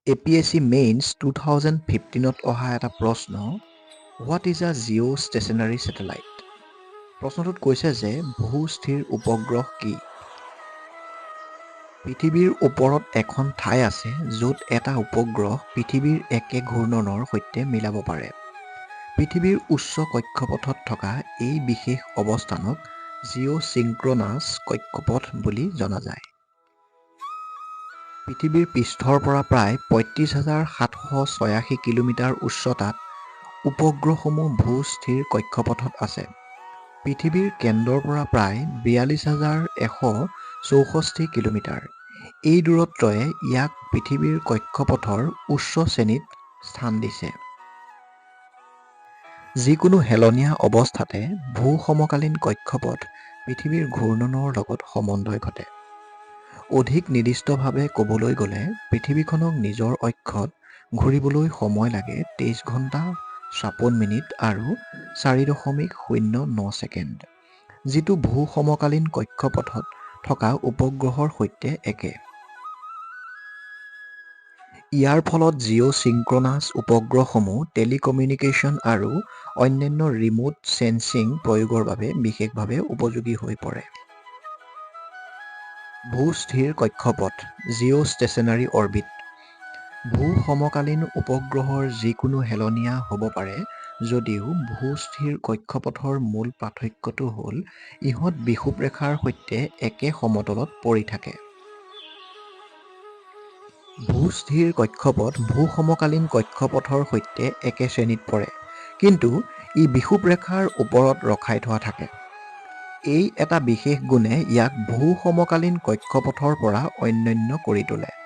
APSC Mains 2015ত অহা এটা প্ৰশ্ন, what is a Jio' stationery satellite? প্ৰশ্নটোত কৈছে যে ভূ-স্থিৰ উপগ্ৰহ কি? পৃথিৱীৰ ওপৰত এখন ঠাই আছে য'ত এটা উপগ্ৰহ পৃথিৱীৰ একে ঘূৰ্ণনৰ সৈতে মিলাব পাৰে। পৃথিৱীৰ উচ্চ কক্ষপথত থকা এই বিশেষ অৱস্থানক জিঅ'ছিংক্ৰনাছ কক্ষপথ বুলি জনা যায়। পৃথিৱীৰ পৃষ্ঠৰ পৰা প্ৰায় ৩৫,৭৮৬ কিলোমিটাৰ উচ্চতাত উপগ্ৰহসমূহ ভূ-স্থিৰ কক্ষপথত আছে। পৃথিৱীৰ কেন্দ্ৰৰ পৰা প্ৰায় ৪২,১৬৪ কিলোমিটাৰ। এই দূৰত্বই ইয়াক পৃথিৱীৰ কক্ষপথৰ উচ্চ শ্ৰেণীত স্থান দিছে। যিকোনো হেলনীয়া অৱস্থাতে ভূ-সমকালীন কক্ষপথ পৃথিৱীৰ ঘূৰ্ণনৰ লগত সমন্বয় ঘটে। অধিক নিৰ্দিষ্টভাৱে ক'বলৈ গ'লে পৃথিৱীখনক নিজৰ অক্ষত ঘূৰিবলৈ সময় লাগে ২৩ ঘণ্টা ৫৬ মিনিট আৰু ৪.০৯ ছেকেণ্ড, যিটো ভূ-সমকালীন কক্ষপথত থকা উপগ্ৰহৰ সৈতে একে। ইয়াৰ ফলত জিঅ'ছিংক্ৰনাছ উপগ্ৰহসমূহ টেলিকমিউনিকেশ্যন আৰু অন্যান্য ৰিম'ট চেনচিং প্ৰয়োগৰ বাবে বিশেষভাৱে উপযোগী হৈ পৰে। ভূ-স্থিৰ কক্ষপথ জিঅ'ষ্টেচনাৰী অৰ্বিট। ভূ-সমকালীন উপগ্ৰহৰ যিকোনো হেলনীয়া হ'ব পাৰে যদিও ভূ-স্থিৰ কক্ষপথৰ মূল পাৰ্থক্যটো হ'ল ইহঁত বিষুৱৰেখাৰ সৈতে একে সমতলত পৰি থাকে। ভূ-স্থিৰ কক্ষপথ ভূ-সমকালীন কক্ষপথৰ সৈতে একে শ্ৰেণীত পৰে, কিন্তু ই বিষুৱৰেখাৰ ওপৰত ৰখাই থোৱা থাকে। এই এটা বিশেষ গুণে ইয়াক ভূ-সমকালীন কক্ষপথৰ পৰা অনন্য কৰি তোলে।